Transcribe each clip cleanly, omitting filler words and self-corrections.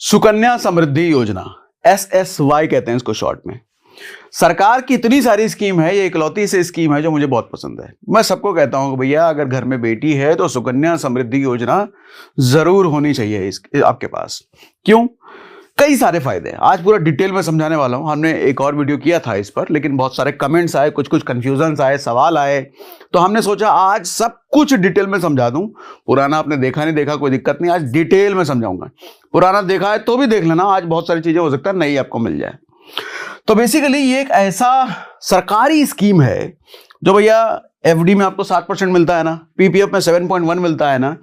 सुकन्या समृद्धि योजना, SSY कहते हैं इसको शॉर्ट में। सरकार की इतनी सारी स्कीम है, ये इकलौती से स्कीम है जो मुझे बहुत पसंद है। मैं सबको कहता हूं कि भैया अगर घर में बेटी है तो सुकन्या समृद्धि योजना जरूर होनी चाहिए आपके पास। क्यों? कई सारे फायदे हैं, आज पूरा डिटेल में समझाने वाला हूं। हमने एक और वीडियो किया था इस पर, लेकिन बहुत सारे कमेंट्स आए, कुछ कंफ्यूजन आए, सवाल आए, तो हमने सोचा आज सब कुछ डिटेल में समझा दूं। पुराना आपने देखा नहीं देखा कोई दिक्कत नहीं, आज डिटेल में समझाऊंगा। पुराना देखा है तो भी देख लेना, आज बहुत सारी चीजें हो सकता है नई आपको मिल जाए। तो बेसिकली ये एक ऐसा सरकारी स्कीम है जो भैया एफडी में आपको 7% मिलता है ना, पीपीएफ में 7.1 मिलता है ना,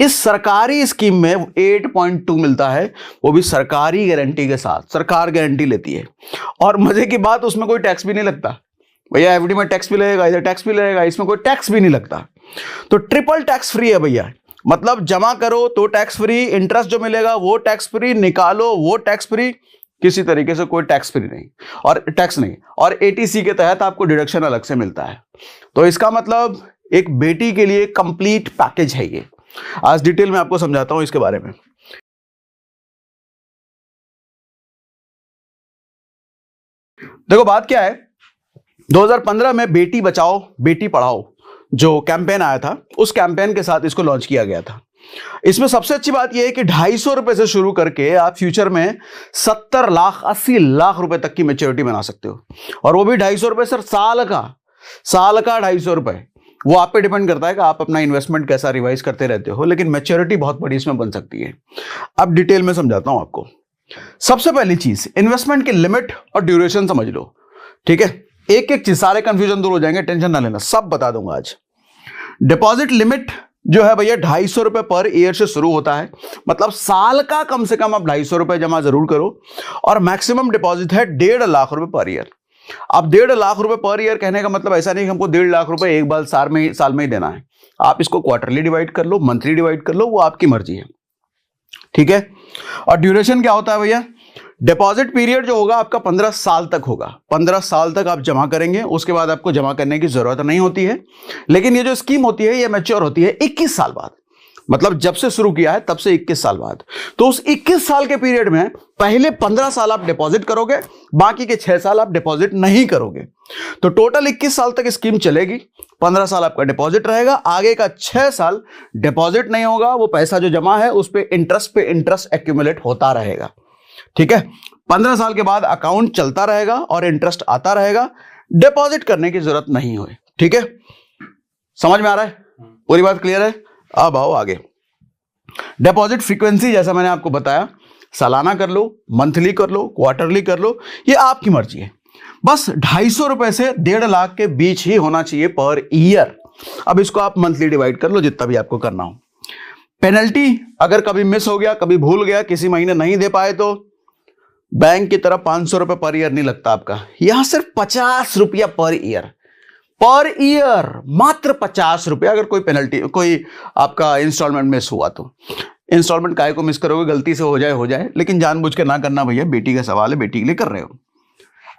इस सरकारी स्कीम में 8.2 मिलता है, वो भी सरकारी गारंटी के साथ। सरकार गारंटी लेती है और मजे की बात उसमें कोई टैक्स भी नहीं लगता। भैया एफडी में टैक्स भी लगेगा, इधर टैक्स भी लगेगा, इसमें कोई टैक्स भी नहीं लगता। तो ट्रिपल टैक्स फ्री है भैया। मतलब जमा करो तो टैक्स फ्री, इंटरेस्ट जो मिलेगा वो टैक्स फ्री, निकालो वो टैक्स फ्री, किसी तरीके से कोई टैक्स फ्री नहीं और टैक्स नहीं। और एटीसी के तहत आपको डिडक्शन अलग से मिलता है। तो इसका मतलब एक बेटी के लिए कंप्लीट पैकेज है ये। आज डिटेल में आपको समझाता हूं इसके बारे में। देखो बात क्या है, 2015 में बेटी बचाओ बेटी पढ़ाओ जो कैंपेन आया था, उस कैंपेन के साथ इसको लॉन्च किया गया था। इसमें सबसे अच्छी बात यह है कि 250 रुपए से शुरू करके आप फ्यूचर में 70 लाख 80 लाख रुपए तक की मैच्योरिटी बना सकते हो। और वो भी 250 रुपए सर, साल का 250 रुपए। वो आप पे डिपेंड करता है कि आप अपना इन्वेस्टमेंट कैसा रिवाइज करते रहते हो, लेकिन मैच्योरिटी बहुत बड़ी इसमें बन सकती है। अब डिटेल में समझाता हूं आपको। सबसे पहली चीज, इन्वेस्टमेंट की लिमिट और ड्यूरेशन समझ लो, ठीक है। एक एक चीज, सारे कंफ्यूजन दूर हो जाएंगे, टेंशन ना लेना, सब बता दूंगा आज। डिपॉजिट लिमिट जो है भैया 250 रुपए पर ईयर से शुरू होता है। मतलब साल का कम से कम आप 250 रुपए जमा जरूर करो। और मैक्सिमम डिपॉजिट है 1.5 लाख रुपए पर ईयर। अब 1.5 लाख रुपए पर ईयर कहने का मतलब ऐसा नहीं कि हमको 1.5 लाख रुपए एक बार साल में ही देना है। आप इसको क्वार्टरली डिवाइड कर लो, मंथली डिवाइड कर लो, वो आपकी मर्जी है, ठीक है। और ड्यूरेशन क्या होता है भैया? डिपॉजिट पीरियड जो होगा आपका 15 साल तक होगा। 15 साल तक आप जमा करेंगे, उसके बाद आपको जमा करने की जरूरत नहीं होती है। लेकिन ये जो स्कीम होती है ये मैच्योर होती है 21 साल बाद। मतलब जब से शुरू किया है तब से 21 साल बाद। तो उस 21 साल के पीरियड में पहले 15 साल आप डिपॉजिट करोगे, बाकी के 6 साल आप डिपॉजिट नहीं करोगे। तो टोटल 21 साल तक स्कीम चलेगी। 15 साल आपका डिपॉजिट रहेगा, आगे का 6 साल डिपॉजिट नहीं होगा। वो पैसा जो जमा है उस पे इंटरेस्ट एक्यूमुलेट होता रहेगा, ठीक है। 15 साल के बाद अकाउंट चलता रहेगा और इंटरेस्ट आता रहेगा। डिपॉजिट करने की जरूरत नहीं होए, ठीक है। समझ में आ रहा है? पूरी बात क्लियर है? अब आओ आगे। डिपॉजिट फ्रीक्वेंसी जैसा मैंने आपको बताया, सालाना कर लो, मंथली कर लो, क्वार्टरली कर लो, ये आपकी मर्जी है। बस 250 रुपए से 1.5 लाख के बीच ही होना चाहिए पर ईयर। अब इसको आप मंथली डिवाइड कर लो, जितना भी आपको करना हो। पेनल्टी अगर कभी मिस हो गया, कभी भूल गया, किसी महीने नहीं दे पाए तो बैंक की तरफ 500 रुपए पर ईयर नहीं लगता आपका। यहां सिर्फ 50 रुपया पर ईयर, मात्र 50 रुपया। अगर कोई पेनल्टी, कोई आपका इंस्टॉलमेंट मिस हुआ तो इंस्टॉलमेंट काहे को मिस करोगे, गलती से हो जाए, लेकिन जानबूझ के ना करना भैया, बेटी का सवाल है, बेटी के लिए कर रहे हो।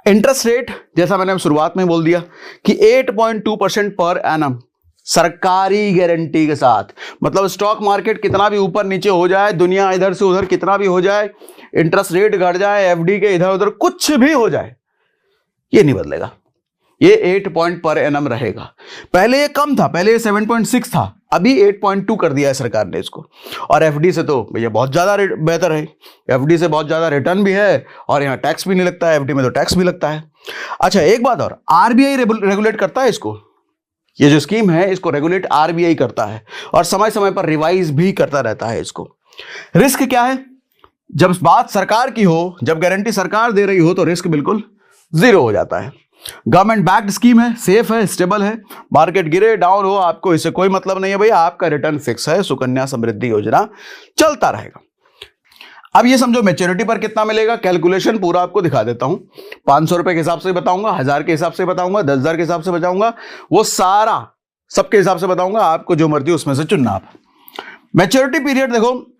इंटरेस्ट रेट जैसा मैंने शुरुआत में बोल दिया कि 8.2% पर एनम, सरकारी गारंटी के साथ। मतलब स्टॉक मार्केट कितना भी ऊपर नीचे हो जाए, दुनिया इधर से उधर कितना भी हो जाए, इंटरेस्ट रेट घट जाए, एफडी के इधर उधर कुछ भी हो जाए, ये नहीं बदलेगा। ये 8 पॉइंट पर एनम रहेगा। पहले ये कम था, पहले ये 7.6 था, अभी 8.2 कर दिया है सरकार ने इसको। और एफडी से तो भैया बहुत ज्यादा बेहतर है। एफडी से बहुत ज्यादा रिटर्न भी है और यहां टैक्स भी नहीं लगता है, एफडी में तो टैक्स भी लगता है। अच्छा एक बात और, आरबीआई रेगुलेट करता है इसको। ये जो स्कीम है इसको रेगुलेट आरबीआई करता है और समय समय पर रिवाइज भी करता रहता है इसको। रिस्क क्या है? जब बात सरकार की हो, जब गारंटी सरकार दे रही हो तो रिस्क बिल्कुल 0 हो जाता है। गवर्नमेंट बैक्ड स्कीम है, सेफ है, स्टेबल है। मार्केट गिरे डाउन हो, आपको इससे कोई मतलब नहीं है भैया, आपका रिटर्न फिक्स है। सुकन्या समृद्धि योजना चलता रहेगा। अब ये समझो मैच्योरिटी पर कितना मिलेगा, कैलकुलेशन पूरा आपको दिखा देता हूं। 500 रुपए के हिसाब से बताऊंगा, 1000 के हिसाब से बताऊंगा, 10,000 के हिसाब से बताऊंगा, वो सारा सबके हिसाब से बताऊंगा। आपको जो मर्जी उसमें से चुनना आप। मैच्योरिटी पीरियड देखो,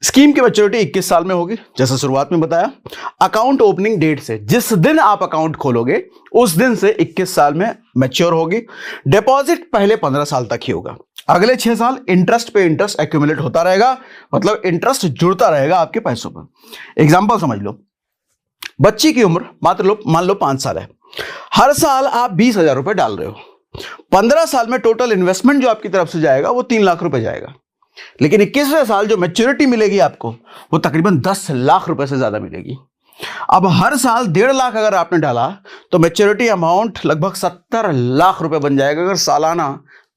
स्कीम की मैच्योरिटी 21 साल में होगी जैसा शुरुआत में बताया। अकाउंट ओपनिंग डेट से, जिस दिन आप अकाउंट खोलोगे उस दिन से 21 साल में मैच्योर होगी। डिपॉजिट पहले 15 साल तक ही होगा। अगले 6 साल इंटरेस्ट पे इंटरेस्ट एक्यूमुलेट होता रहेगा, मतलब इंटरेस्ट जुड़ता रहेगा आपके पैसों पर। एग्जांपल समझ लो, बच्ची की उम्र मान लो 5 साल है, हर साल आप 20,000 रुपए डाल रहे हो, 15 साल में टोटल इन्वेस्टमेंट जो आपकी तरफ से जाएगा वो 3 लाख रुपए जाएगा। लेकिन 21वें साल जो मैच्योरिटी मिलेगी आपको वो तकरीबन 10 लाख रुपए से ज्यादा मिलेगी। अब हर साल 1.5 लाख अगर आपने डाला तो मैच्योरिटी अमाउंट लगभग 70 लाख रुपए बन जाएगा, अगर सालाना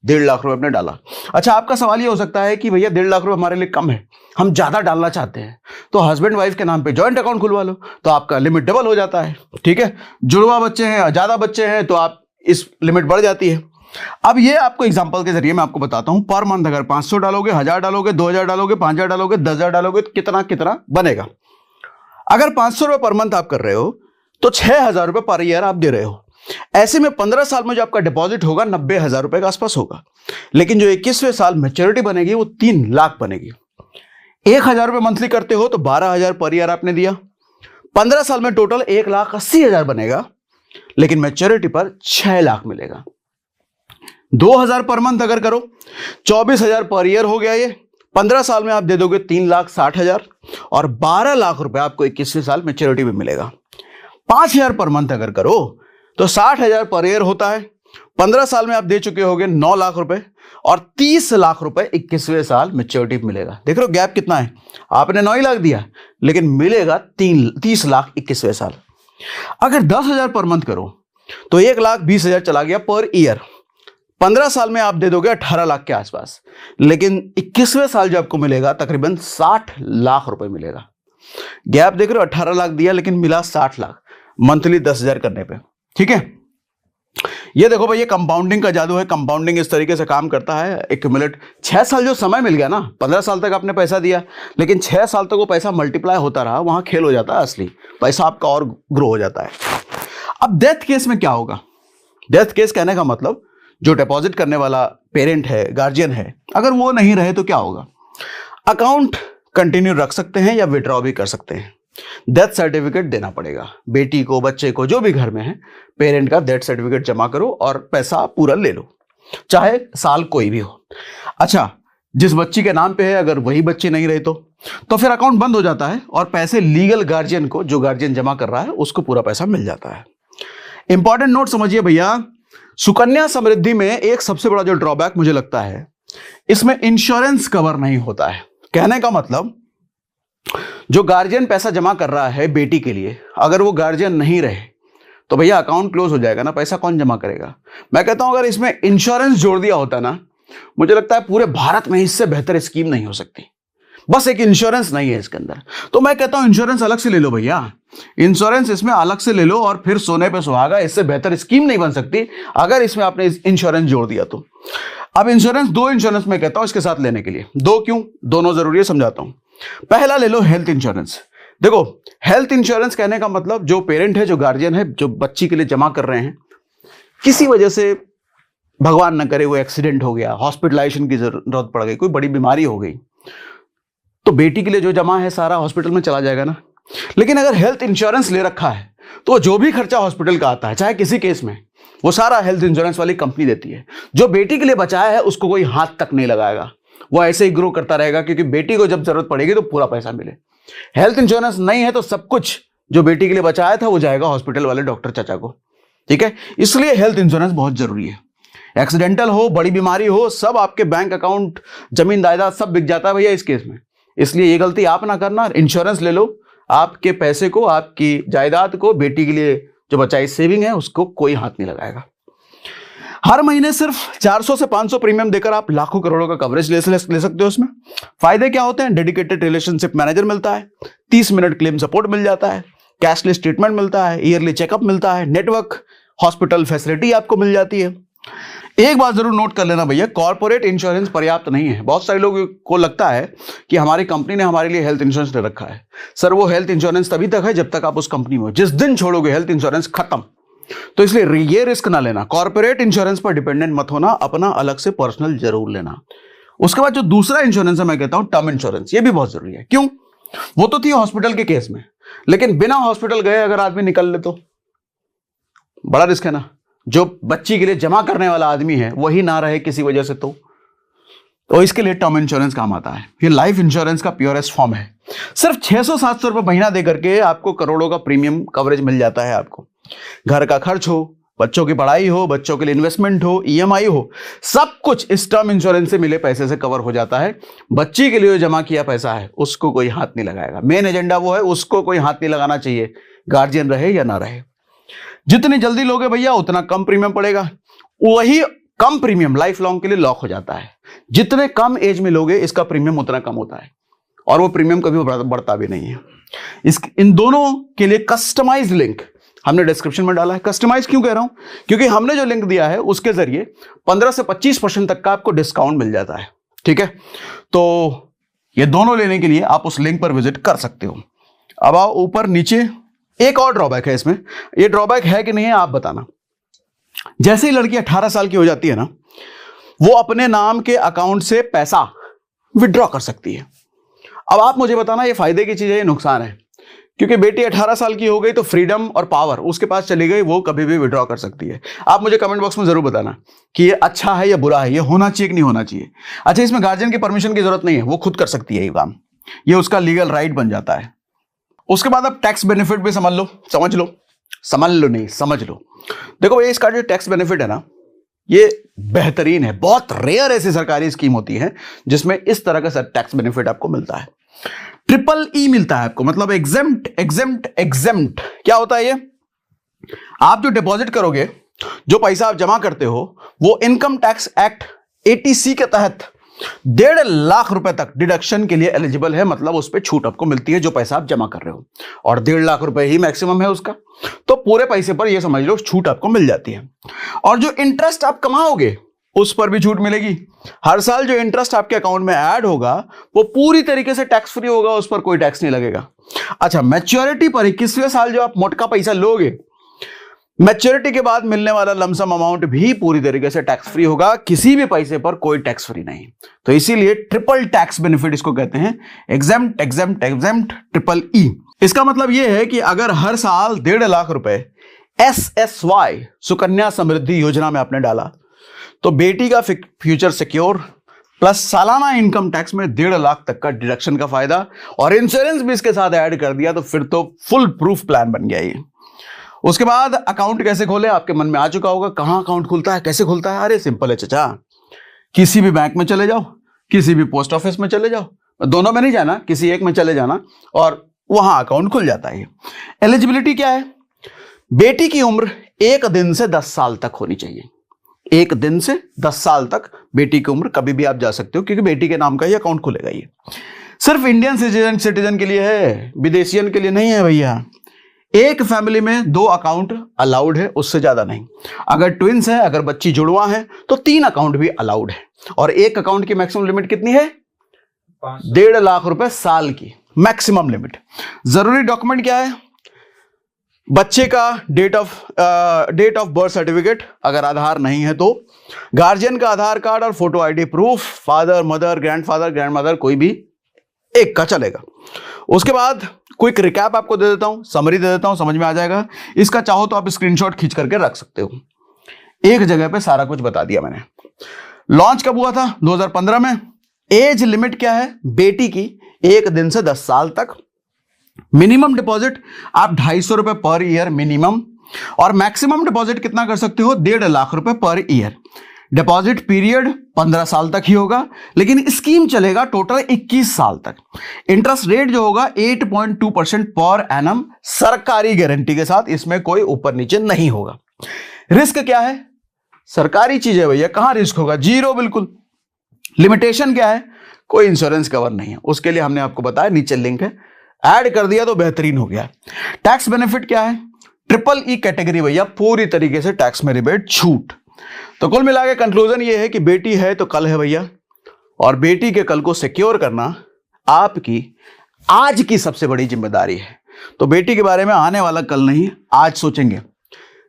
1.5 लाख रुपए आपने डाला। अच्छा, आपका सवाल ये हो सकता है कि भैया 1.5 लाख रुपए हमारे लिए कम है, हम ज्यादा डालना चाहते हैं, तो हस्बैंड वाइफ के नाम पे जॉइंट अकाउंट खुलवा लो, तो आपका लिमिट डबल हो जाता है। ठीक है, जुड़वा बच्चे हैं, ज्यादा बच्चे हैं तो आप इस लिमिट बढ़ जाती है। अब ये आपको एग्जांपल के जरिए मैं आपको बताता हूं, पर मंथ अगर 500 डालोगे, 1000 डालोगे, 2000 डालोगे, 5000 डालोगे, 10,000 डालोगे, कितना कितना बनेगा। अगर 500 रुपए पर मंथ आप कर रहे हो तो 6,000 रुपए पर ईयर आप दे रहे हो। ऐसे में 15 साल में जो आपका डिपॉजिट होगा 90,000 रुपए के आसपास होगा। लेकिन जो 21वें साल मैच्योरिटी बनेगी वो 3 लाख बनेगी। 1,000 रुपए मंथली करते हो तो 12,000 पर ईयर आपने दिया, 15 साल में टोटल 1,80,000 बनेगा, लेकिन मैच्योरिटी पर 6 लाख मिलेगा। 2,000 पर मंथ अगर करो 24,000 पर ईयर हो गया ये, 15 साल में आप दे दोगे 3,60,000 और 12 लाख रुपए आपको 21वें साल मैच्योरिटी में मिलेगा। 5,000 पर मंथ अगर करो तो 60,000 पर ईयर होता है, 15 साल में आप दे चुके होगे 9 लाख रुपए और 30 लाख रुपए 21वें साल मैच्योरिटी मिलेगा। देख रहे हो गैप कितना है, आपने 9 लाख दिया लेकिन मिलेगा 30 लाख 21वें साल। अगर 10,000 पर मंथ करो तो 1,20,000 चला गया पर ईयर, 15 साल में आप दे दोगे 18 लाख के आसपास, लेकिन 21वें साल जो आपको मिलेगा तकरीबन 60 लाख रुपए मिलेगा। गैप देख रहे हो, 18 लाख दिया लेकिन मिला 60 लाख मंथली 10,000 करने पे। ठीक है, ये देखो भाई, ये कंपाउंडिंग का जादू है। कंपाउंडिंग इस तरीके से काम करता है, एक्यूमुलेट 6 साल जो समय मिल गया ना, 15 साल तक आपने पैसा दिया लेकिन 6 साल तक वो पैसा मल्टीप्लाई होता रहा, वहां खेल हो जाता है असली पैसा आपका और ग्रो हो जाता है। अब डेथ केस में क्या होगा? डेथ केस कहने का मतलब जो डिपॉजिट करने वाला पेरेंट है, गार्जियन है, अगर वो नहीं रहे तो क्या होगा? अकाउंट कंटिन्यू रख सकते हैं या विड्रॉ भी कर सकते हैं। डेथ सर्टिफिकेट देना पड़ेगा बेटी को, बच्चे को, जो भी घर में है, पेरेंट का डेथ सर्टिफिकेट जमा करो और पैसा पूरा ले लो, चाहे साल कोई भी हो। अच्छा, जिस बच्ची के नाम पे है अगर वही बच्ची नहीं रही तो फिर अकाउंट बंद हो जाता है और पैसे लीगल गार्जियन को, जो गार्जियन जमा कर रहा है, उसको पूरा पैसा मिल जाता है। इंपॉर्टेंट नोट समझिए भैया, सुकन्या समृद्धि में एक सबसे बड़ा जो ड्रॉबैक मुझे लगता है, इसमें इंश्योरेंस कवर नहीं होता है। कहने का मतलब जो गार्जियन पैसा जमा कर रहा है बेटी के लिए, अगर वो गार्जियन नहीं रहे तो भैया अकाउंट क्लोज हो जाएगा ना, पैसा कौन जमा करेगा? मैं कहता हूं अगर इसमें इंश्योरेंस जोड़ दिया होता ना, मुझे लगता है पूरे भारत में इससे बेहतर स्कीम नहीं हो सकती। बस एक इंश्योरेंस नहीं है इसके अंदर, तो मैं कहता हूं इंश्योरेंस अलग से ले लो भैया, इंश्योरेंस इसमें अलग से ले लो और फिर सोने पे सुहागा। इससे बेहतर स्कीम नहीं बन सकती अगर इसमें आपने इंश्योरेंस जोड़ दिया तो। अब इंश्योरेंस, 2 इंश्योरेंस मैं कहता हूं इसके साथ लेने के लिए। 2 क्यों? दोनों जरूरी है, समझाता हूं। पहला ले लो हेल्थ इंश्योरेंस। देखो, हेल्थ इंश्योरेंस कहने का मतलब जो पेरेंट है, जो गार्जियन है, जो बच्ची के लिए जमा कर रहे हैं, किसी वजह से भगवान न करे वो एक्सीडेंट हो गया, हॉस्पिटलाइजेशन की जरूरत पड़ गई, कोई बड़ी बीमारी हो गई, तो बेटी के लिए जो जमा है सारा हॉस्पिटल में चला जाएगा ना। लेकिन अगर हेल्थ इंश्योरेंस ले रखा है तो जो भी खर्चा हॉस्पिटल का आता है, चाहे किसी केस में, वो सारा हेल्थ इंश्योरेंस वाली कंपनी देती है। जो बेटी के लिए बचाया है उसको कोई हाथ तक नहीं लगाएगा, वो ऐसे ही ग्रो करता रहेगा, क्योंकि बेटी को जब जरूरत पड़ेगी तो पूरा पैसा मिले। हेल्थ इंश्योरेंस नहीं है तो सब कुछ जो बेटी के लिए बचाया था वो जाएगा हॉस्पिटल वाले डॉक्टर चाचा को। ठीक है, इसलिए हेल्थ इंश्योरेंस बहुत जरूरी है। एक्सीडेंटल हो, बड़ी बीमारी हो, सब आपके बैंक अकाउंट, जमीन जायदाद सब बिक जाता है भैया इस केस में। इसलिए ये गलती आप ना करना, इंश्योरेंस ले लो, आपके पैसे को, आपकी जायदाद को, बेटी के लिए जो बचाई सेविंग है उसको कोई हाथ नहीं लगाएगा। हर महीने सिर्फ 400 से 500 प्रीमियम देकर आप लाखों करोड़ों का कवरेज ले सकते हो। उसमें फायदे क्या होते हैं? डेडिकेटेड रिलेशनशिप मैनेजर मिलता है, 30 मिनट क्लेम सपोर्ट मिल जाता है, कैशलेस ट्रीटमेंट मिलता है, ईयरली चेकअप मिलता है, नेटवर्क हॉस्पिटल फैसिलिटी आपको मिल जाती है। एक बात जरूर नोट कर लेना भैया, कॉर्पोरेट इंश्योरेंस पर्याप्त नहीं है। बहुत सारे लोगों को लगता है कि हमारी कंपनी ने हमारे लिए हेल्थ इंश्योरेंस ले रखा है। सर, वो हेल्थ इंश्योरेंस तभी तक है जब तक आप उस कंपनी में हो, जिस दिन छोड़ोगे हेल्थ इंश्योरेंस खत्म। तो इसलिए ये रिस्क ना लेना, कॉर्पोरेट इंश्योरेंस पर डिपेंडेंट मत होना, अपना अलग से पर्सनल जरूर लेना। उसके बाद जो दूसरा इंश्योरेंस है मैं कहता हूं टर्म इंश्योरेंस, ये भी बहुत जरूरी है। क्यों? वो तो थी हॉस्पिटल के केस में, लेकिन बिना हॉस्पिटल गए अगर आदमी निकल ले तो बड़ा रिस्क है ना। जो बच्ची के लिए जमा करने वाला आदमी है वही ना रहे किसी वजह से, तो तो इसके लिए टर्म इंश्योरेंस काम आता है। ये लाइफ इंश्योरेंस का प्योरेस्ट फॉर्म है। सिर्फ 600-700 रुपए महीना दे करके आपको करोड़ों का प्रीमियम कवरेज मिल जाता है। आपको घर का खर्च हो, बच्चों की पढ़ाई हो, बच्चों के लिए इन्वेस्टमेंट हो, ईएमआई हो, सब कुछ इस टर्म इंश्योरेंस से मिले पैसे से कवर हो जाता है। बच्ची के लिए जमा किया पैसा है उसको कोई हाथ नहीं लगाएगा। मेन एजेंडा वो है, उसको कोई हाथ नहीं लगाना चाहिए, गार्जियन रहे या ना रहे। जितनी जल्दी लोगे भैया उतना कम प्रीमियम पड़ेगा। वही कम प्रीमियम लाइफ लॉन्ग के लिए लॉक हो जाता है। जितने कम एज में लोगे इसका प्रीमियम उतना कम होता है और वो प्रीमियम कभी बढ़ता भी नहीं है। इन दोनों के लिए कस्टमाइज लिंक हमने डिस्क्रिप्शन में डाला है। कस्टमाइज क्यों कह रहा हूं? क्योंकि हमने जो लिंक दिया है उसके जरिए 15 से 25% तक का आपको डिस्काउंट मिल जाता है। ठीक है, तो ये दोनों लेने के लिए आप उस लिंक पर विजिट कर सकते हो। अब आओ ऊपर नीचे, एक और ड्रॉबैक है इसमें। ये ड्रॉबैक है कि नहीं है आप बताना। जैसे ही लड़की 18 साल की हो जाती है ना, वो अपने नाम के अकाउंट से पैसा विड्रॉ कर सकती है। अब आप मुझे बताना ये फायदे की चीज है या नुकसान है? क्योंकि बेटी 18 साल की हो गई तो फ्रीडम और पावर उसके पास चली गई, वो कभी भी विड्रॉ कर सकती है। आप मुझे कमेंट बॉक्स में जरूर बताना कि ये अच्छा है या बुरा है, ये होना चाहिए कि नहीं होना चाहिए। अच्छा, इसमें गार्जियन की परमिशन की जरूरत नहीं है, वो खुद कर सकती है ये काम, ये उसका लीगल राइट बन जाता है। उसके बाद अब टैक्स बेनिफिट भी समझ लो। देखो ये इसका जो टैक्स बेनिफिट है ना, ये बेहतरीन है। बहुत रेयर ऐसी सरकारी स्कीम होती है जिसमें इस तरह का टैक्स बेनिफिट आपको मिलता है। ट्रिपल ई मिलता है आपको, मतलब एग्जेम्प्ट। क्या होता है ये? आप जो डिपॉजिट करोगे, जो पैसा आप जमा करते हो, वो इनकम टैक्स एक्ट 80C के तहत 1.5 लाख रुपए तक डिडक्शन के लिए एलिजिबल है। मतलब उस पर छूट आपको मिलती है जो पैसा आप जमा कर रहे हो, और 1.5 लाख रुपए ही मैक्सिमम है उसका। तो पूरे पैसे पर ये समझ लो छूट आपको मिल जाती है। और जो इंटरेस्ट आप कमाओगे उस पर भी छूट मिलेगी। हर साल जो इंटरेस्ट आपके अकाउंट में ऐड होगा वो पूरी तरीके से टैक्स फ्री होगा, उस पर कोई टैक्स नहीं लगेगा। अच्छा, मैच्योरिटी पर 21वें साल जो आप मोटका पैसा लोगे, मैच्योरिटी के बाद मिलने वाला लमसम अमाउंट भी पूरी तरीके से टैक्स फ्री होगा। किसी भी पैसे पर कोई टैक्स फ्री नहीं। तो इसीलिए ट्रिपल टैक्स बेनिफिट इसको कहते हैं, एग्जेम्प्ट ट्रिपल ई। इसका मतलब यह है कि अगर हर साल 1.5 लाख रुपए SSY सुकन्या समृद्धि योजना में आपने डाला तो बेटी का फ्यूचर सिक्योर प्लस सालाना इनकम टैक्स में 1.5 लाख तक का डिडक्शन का फायदा, और इंश्योरेंस भी इसके साथ ऐड कर दिया तो फिर तो फुल प्रूफ प्लान बन गया ये। उसके बाद अकाउंट कैसे खोले, आपके मन में आ चुका होगा। कहां अकाउंट खुलता है, कैसे खुलता है? अरे सिंपल है चाचा, किसी भी बैंक में चले जाओ, किसी भी पोस्ट ऑफिस में चले जाओ, दोनों में नहीं जाना, किसी एक में चले जाना और वहां अकाउंट खुल जाता है। एलिजिबिलिटी क्या है? बेटी की उम्र 1 दिन से 10 साल तक होनी चाहिए। 1 दिन से 10 साल तक बेटी की उम्र, कभी भी आप जा सकते हो, क्योंकि बेटी के नाम का ही अकाउंट खुलेगा। ये सिर्फ इंडियन सिटीजन के लिए है, विदेशियन के लिए नहीं है भैया। एक फैमिली में 2 अकाउंट अलाउड है, उससे ज्यादा नहीं। अगर ट्विंस है, अगर बच्ची जुड़वा है तो 3 अकाउंट भी अलाउड है। और एक अकाउंट की मैक्सिमम लिमिट कितनी है? 1.5 लाख रुपए साल की मैक्सिमम लिमिट। जरूरी डॉक्यूमेंट क्या है? बच्चे का डेट ऑफ बर्थ सर्टिफिकेट, अगर आधार नहीं है तो गार्जियन का आधार कार्ड और photo ID proof, father mother grandfather grandmother कोई भी एक का चलेगा। उसके बाद क्विक रिकैप आपको दे देता हूं, समरी दे देता हूं, समझ में आ जाएगा। इसका चाहो तो आप स्क्रीनशॉट खींच करके रख सकते हो। एक जगह पे सारा कुछ बता दिया मैंने। लॉन्च कब हुआ था? 2015 में। एज लिमिट क्या है बेटी की? 1 दिन से 10 साल तक। मिनिमम डिपॉजिट आप 250 रुपए पर ईयर मिनिमम, और मैक्सिमम डिपॉजिट कितना कर सकते हो? 1.5 लाख रुपए पर ईयर। डिपॉजिट पीरियड 15 साल तक ही होगा, लेकिन स्कीम चलेगा टोटल 21 साल तक। इंटरेस्ट रेट जो होगा 8.2% पर एनम, सरकारी गारंटी के साथ, इसमें कोई ऊपर नीचे नहीं होगा। रिस्क क्या है? सरकारी चीज है भैया, कहां रिस्क होगा? 0 बिल्कुल। लिमिटेशन क्या है? कोई इंश्योरेंस कवर नहीं है, उसके लिए हमने आपको बताया, नीचे लिंक है, ऐड कर दिया तो बेहतरीन हो गया। टैक्स बेनिफिट क्या है? ट्रिपल ई कैटेगरी भैया, पूरी तरीके से टैक्स में रिबेट छूट। तो कुल मिला के कंक्लूजन ये है कि बेटी है तो कल है भैया, और बेटी के कल को सिक्योर करना आपकी आज की सबसे बड़ी जिम्मेदारी है। तो बेटी के बारे में आने वाला कल नहीं, आज सोचेंगे।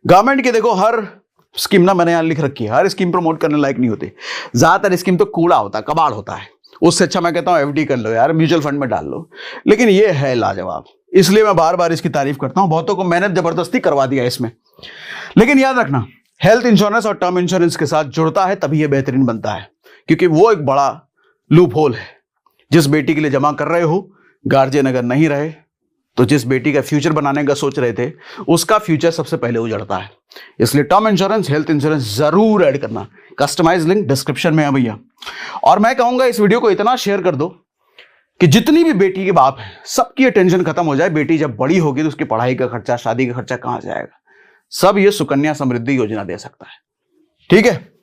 गवर्नमेंट की देखो हर स्कीम ना मैंने यहां लिख रखी है, हर स्कीम प्रमोट करने लायक नहीं होती। ज्यादातर स्कीम तो कूड़ा होता है, कबाड़ होता है। उससे अच्छा मैं कहता हूं एफडी कर लो यार, म्यूचुअल फंड में डाल लो। लेकिन ये है लाजवाब, इसलिए मैं बार बार इसकी तारीफ करता हूं। बहुतों को मेहनत जबरदस्ती करवा दिया इसमें। लेकिन याद रखना, हेल्थ इंश्योरेंस और टर्म इंश्योरेंस के साथ जुड़ता है तभी यह बेहतरीन बनता है, क्योंकि वो एक बड़ा लूप होल है। जिस बेटी के लिए जमा कर रहे हो, गार्जियन अगर नहीं रहे तो जिस बेटी का फ्यूचर बनाने का सोच रहे थे उसका फ्यूचर सबसे पहले उजड़ता है। इसलिए टर्म इंश्योरेंस, हेल्थ इंश्योरेंस जरूर ऐड करना। कस्टमाइज लिंक डिस्क्रिप्शन में है भैया। और मैं कहूंगा इस वीडियो को इतना शेयर कर दो कि जितनी भी बेटी के बाप है सबकी टेंशन खत्म हो जाए। बेटी जब बड़ी होगी तो उसकी पढ़ाई का खर्चा, शादी का खर्चा कहां से आएगा? सब ये सुकन्या समृद्धि योजना दे सकता है। ठीक है।